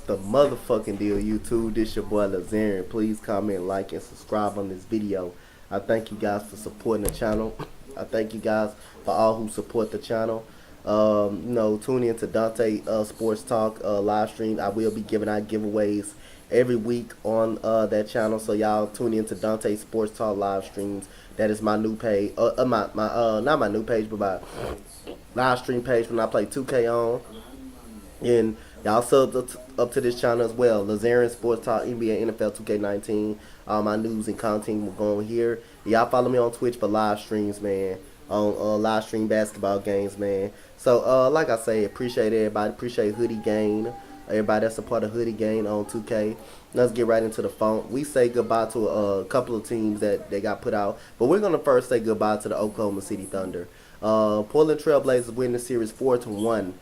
the motherfucking deal, YouTube. This your boy Lazarian. Please comment, like, and subscribe on this video. I thank you guys for supporting the channel. I thank you guys for all who support the channel. Tune in to Dante Sports Talk live stream. I will be giving out giveaways every week on that channel. So y'all tune in to Dante Sports Talk live streams. That is my new page. Not my new page, but my live stream page when I play 2K on. And y'all sub up to this channel as well. Lazarian Sports Talk, NBA, NFL 2K19. All my news and content will go on here. Y'all follow me on Twitch for live streams, man. On live stream basketball games, man. So, like I say, appreciate everybody. Appreciate Hoodie Gang. Everybody that's a part of Hoodie Gang on 2K. Let's get right into the phone. We say goodbye to a couple of teams that they got put out. But we're going to first say goodbye to the Oklahoma City Thunder. Portland Trail Blazers win the series 4-1.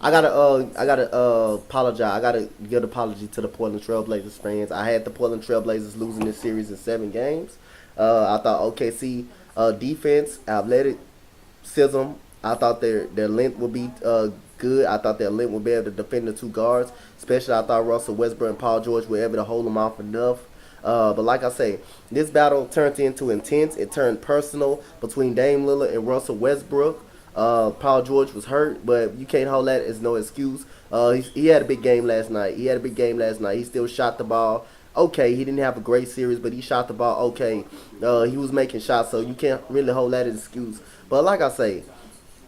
I gotta apologize. I gotta give an apology to the Portland Trail Blazers fans. I had the Portland Trail Blazers losing this series in 7 games. I thought OKC defense, athleticism, I thought their length would be good. I thought their length would be able to defend the 2 guards. Especially I thought Russell Westbrook and Paul George were able to hold them off enough. But like I say, this battle turned into intense. It turned personal between Dame Lillard and Russell Westbrook. Paul George was hurt, but you can't hold that as no excuse. He had a big game last night. He still shot the ball. Okay, he didn't have a great series, but he shot the ball okay. He was making shots, so you can't really hold that as an excuse. But like I say,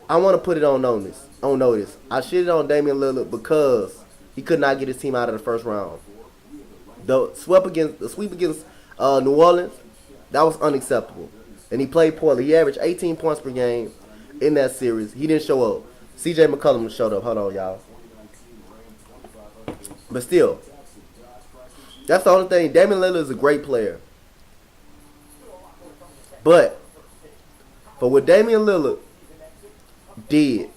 I want to put it on notice. I shitted on Damian Lillard because he could not get his team out of the first round. The sweep against New Orleans, that was unacceptable. And he played poorly. He averaged 18 points per game in that series. He didn't show up. CJ McCollum showed up. Hold on, y'all. But still, that's the only thing. Damian Lillard is a great player. But for what Damian Lillard did,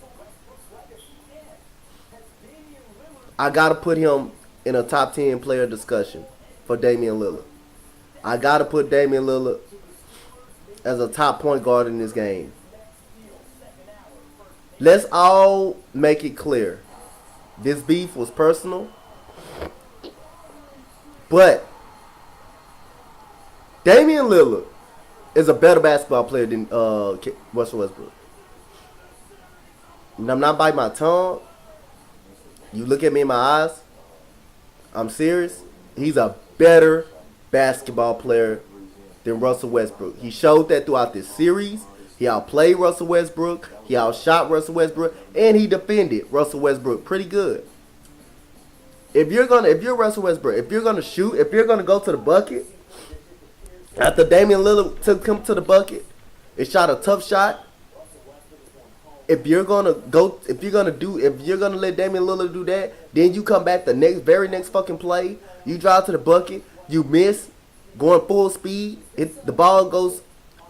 I got to put him in a top 10 player discussion for Damian Lillard. I got to put Damian Lillard as a top point guard in this game. Let's all make it clear. This beef was personal. But Damian Lillard is a better basketball player than Russell Westbrook. And I'm not biting my tongue. You look at me in my eyes. I'm serious. He's a better basketball player than Russell Westbrook. He showed that throughout this series. He outplayed Russell Westbrook. He outshot Russell Westbrook, and he defended Russell Westbrook pretty good. If you're Russell Westbrook, if you're gonna shoot, if you're gonna go to the bucket, after Damian Lillard took him to the bucket, and shot a tough shot. If you're gonna let Damian Lillard do that, then you come back the very next fucking play, you drive to the bucket, you miss, going full speed, the ball goes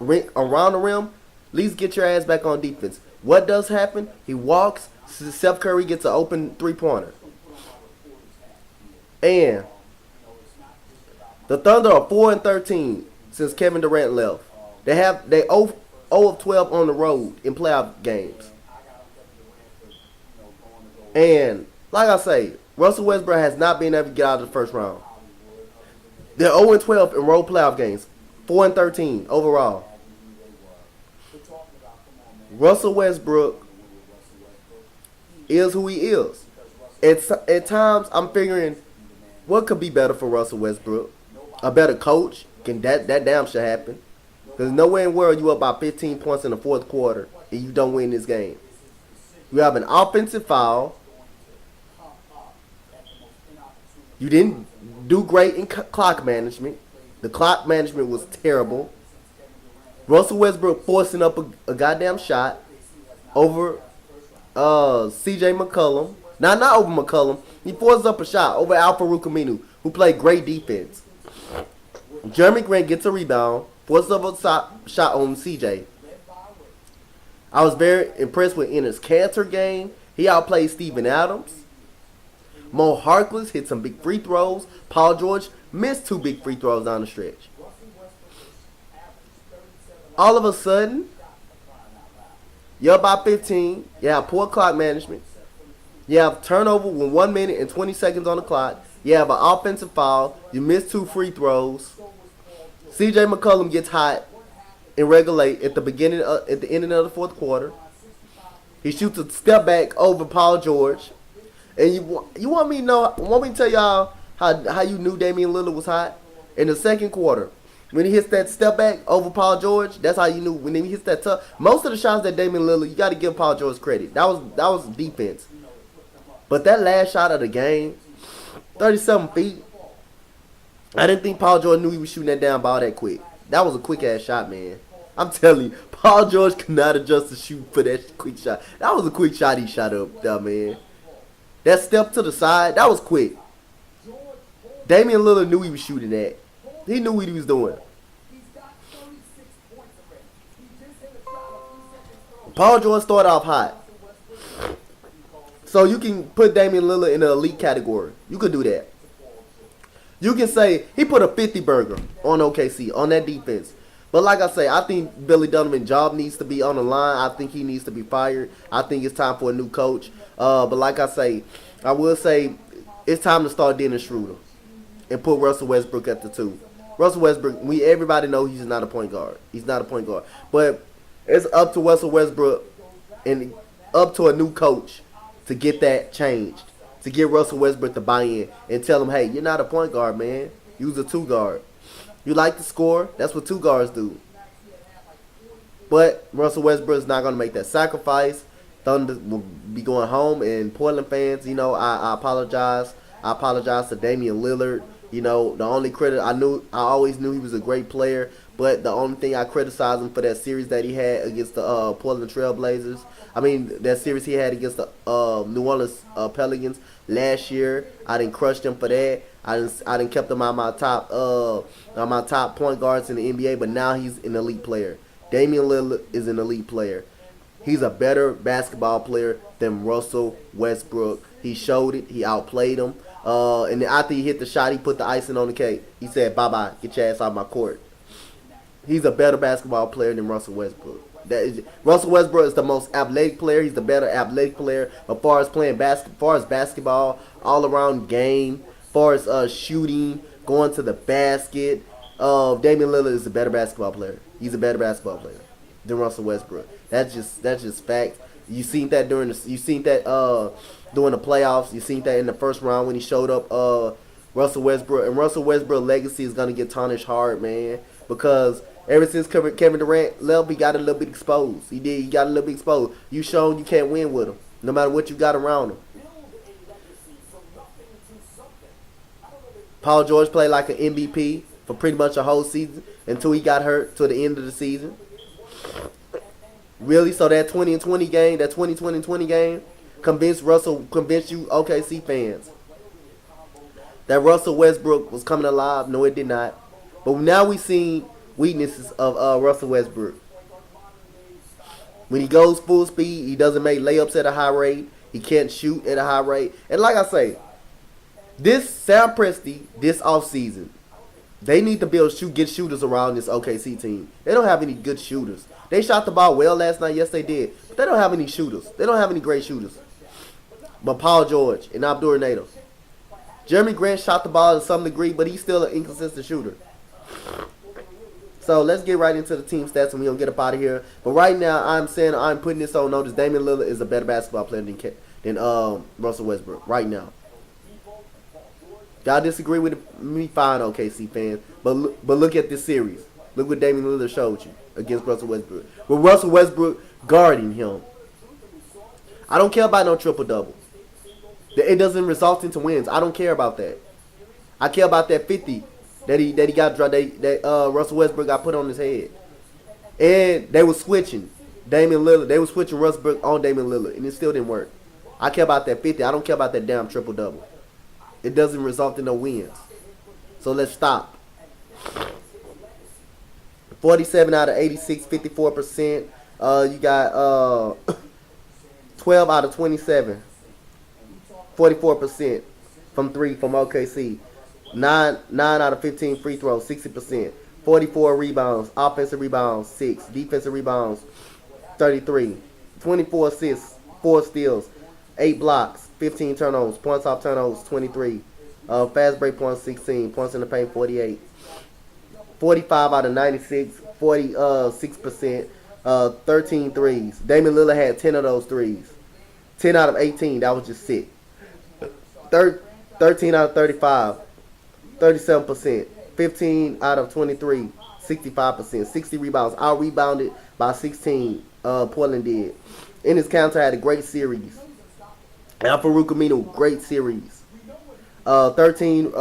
around the rim. At least get your ass back on defense. What does happen? He walks. Steph Curry gets an open 3-pointer. And the Thunder are 4-13 since Kevin Durant left. They 0 of 12 on the road in playoff games. And like I say, Russell Westbrook has not been able to get out of the first round. They're 0 12 in road playoff games. 4-13 overall. Russell Westbrook is who he is. At times, I'm figuring what could be better for Russell Westbrook. A better coach. Can that damn shit happen? Because nowhere in the world you up by 15 points in the fourth quarter and you don't win this game. You have an offensive foul. You didn't do great in clock management. The clock management was terrible. Russell Westbrook forcing up a goddamn shot over CJ McCollum. Not over McCollum. He forces up a shot over Al-Farouq Aminu, who played great defense. Jeremy Grant gets a rebound, forces up a shot on CJ. I was very impressed with Enes Kanter game. He outplayed Steven Adams. Mo Harkless hit some big free throws. Paul George missed 2 big free throws down the stretch. All of a sudden, you're up by 15. You have poor clock management. You have turnover with 1 minute and 20 seconds on the clock. You have an offensive foul. You miss 2 free throws. C.J. McCollum gets hot and regulate at the ending of the fourth quarter. He shoots a step back over Paul George. And you want me to tell y'all how you knew Damian Lillard was hot? In the second quarter, when he hits that step back over Paul George, that's how you knew. When he hits that tough, most of the shots that Damian Lillard, you got to give Paul George credit. That was defense. But that last shot of the game, 37 feet, I didn't think Paul George knew he was shooting that down ball that quick. That was a quick ass shot, man. I'm telling you, Paul George could not adjust to shoot for that quick shot. That was a quick shot he shot up there, man. That step to the side, that was quick. Damian Lillard knew he was shooting that. He knew what he was doing. Paul George started off hot. So you can put Damian Lillard in the elite category. You could do that. You can say he put a 50 burger on OKC, on that defense. But like I say, I think Billy Donovan's job needs to be on the line. I think he needs to be fired. I think it's time for a new coach. But like I say, I will say it's time to start Dennis Schroeder and put Russell Westbrook at the 2. Russell Westbrook, everybody know he's not a point guard. He's not a point guard. But it's up to Russell Westbrook and up to a new coach to get that changed. To get Russell Westbrook to buy in and tell him, hey, you're not a point guard, man. You're a 2 guard. You like to score. That's what 2 guards do. But Russell Westbrook is not going to make that sacrifice. Thunder will be going home, and Portland fans, I apologize. I apologize to Damian Lillard. The only credit I always knew he was a great player, but the only thing I criticized him for that series that he had against the Portland Trail Blazers. I mean, that series he had against the New Orleans Pelicans last year. I didn't crush them for that. I didn't kept him on my top point guards in the NBA, but now he's an elite player. Damian Lillard is an elite player. He's a better basketball player than Russell Westbrook. He showed it. He outplayed him. And then after he hit the shot, he put the icing on the cake. He said, bye-bye. Get your ass out of my court. He's a better basketball player than Russell Westbrook. Russell Westbrook is the most athletic player. He's the better athletic player as far as playing basketball, all around game, as far as shooting, going to the basket. Damian Lillard is a better basketball player. He's a better basketball player than Russell Westbrook. That's just fact. You seen that during the playoffs. You seen that in the first round when he showed up. Russell Westbrook, and Russell Westbrook's legacy is gonna get tarnished hard, man, because ever since Kevin Durant left, he got a little bit exposed. He got a little bit exposed. You shown you can't win with him, no matter what you got around him. Paul George played like an MVP for pretty much a whole season until he got hurt to the end of the season. Really? So that 20-20 game, that 20-20 game, convinced you OKC fans that Russell Westbrook was coming alive? No, it did not. But now we seen weaknesses of Russell Westbrook. When he goes full speed, he doesn't make layups at a high rate. He can't shoot at a high rate. And like I say, Sam Presti, this offseason, they need to get shooters around this OKC team. They don't have any good shooters. They shot the ball well last night. Yes, they did. But they don't have any shooters. They don't have any great shooters. But Paul George and Abdur Nader. Jeremy Grant shot the ball to some degree, but he's still an inconsistent shooter. So let's get right into the team stats and we're going to get up out of here. But right now, I'm putting this on notice. Damian Lillard is a better basketball player than Russell Westbrook right now. Y'all disagree with me? Fine, OKC fans. But look at this series. Look what Damian Lillard showed you against Russell Westbrook. With Russell Westbrook guarding him. I don't care about no triple-double. It doesn't result into wins. I don't care about that. I care about that 50 that Russell Westbrook got put on his head. And they were switching Damian Lillard. They were switching Westbrook on Damian Lillard, and it still didn't work. I care about that 50. I don't care about that damn triple-double. It doesn't result in no wins. So let's stop. 47 out of 86, 54%. You got 12 out of 27, 44% from 3 from OKC. 9 out of 15 free throws, 60%. 44 rebounds, offensive rebounds, 6. Defensive rebounds, 33. 24 assists, 4 steals, 8 blocks, 15 turnovers. Points off turnovers, 23. Fast break points, 16. Points in the paint, 48. 45 out of 96, 46%. 13 threes. Damian Lillard had 10 of those threes. 10 out of 18. That was just sick. 13 out of 35. 37%. 15 out of 23. 65%. 60 rebounds. Out rebounded by 16. Portland did. Enes Kanter had a great series. Al-Farouq Aminu, great series. 13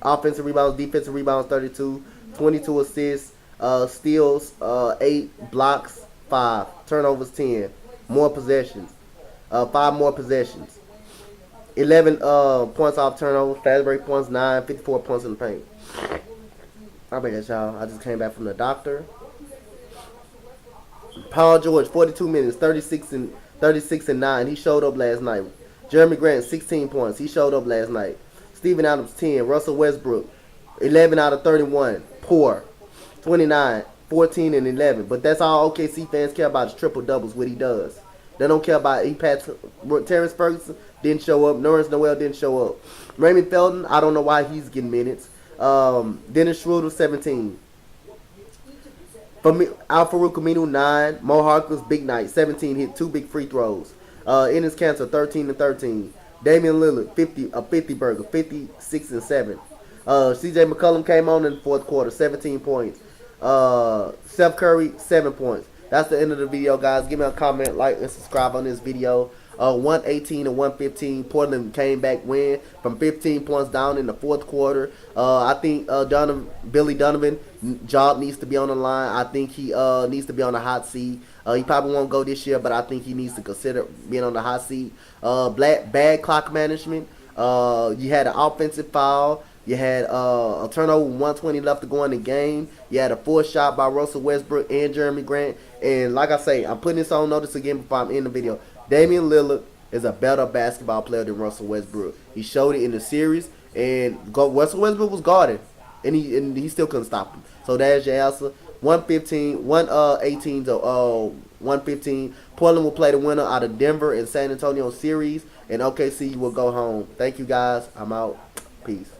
offensive rebounds, defensive rebounds, 32. 22 assists, steals, 8, blocks, 5, turnovers, 10. More possessions. 5 more possessions. 11 points off turnovers, fast break points, 9, 54 points in the paint. I'll bet that, y'all. I just came back from the doctor. Paul George, 42 minutes, 36 and 9. He showed up last night. Jeremy Grant, 16 points. He showed up last night. Steven Adams, 10. Russell Westbrook, 11 out of 31. Poor. 29, 14, and 11. But that's all OKC fans care about is triple doubles, what he does. They don't care about Terrence Ferguson didn't show up. Nerlens Noel didn't show up. Raymond Felton, I don't know why he's getting minutes. Dennis Schroeder, 17. For me, Al-Farouq Aminu, 9. Mo Harkless, big night, 17. Hit 2 big free throws. Enes Kanter, 13 and 13. Damian Lillard, 50 burger, 56 and 7. CJ McCollum came on in the fourth quarter, 17 points. Steph Curry, 7 points. That's the end of the video, guys. Give me a comment, like, and subscribe on this video. 118 and 115. Portland came back win from 15 points down in the fourth quarter. I think Billy Donovan job needs to be on the line. I think he needs to be on the hot seat. He probably won't go this year, but I think he needs to consider being on the hot seat. Bad clock management. You had an offensive foul. You had a turnover with 120 left to go in the game. You had a forced shot by Russell Westbrook and Jeremy Grant. And like I say, I'm putting this on notice again before I'm in the video. Damian Lillard is a better basketball player than Russell Westbrook. He showed it in the series, and Russell Westbrook was guarded, and he still couldn't stop him. So there's your answer. 118 to 115. Portland will play the winner out of Denver and San Antonio series, and OKC will go home. Thank you, guys. I'm out. Peace.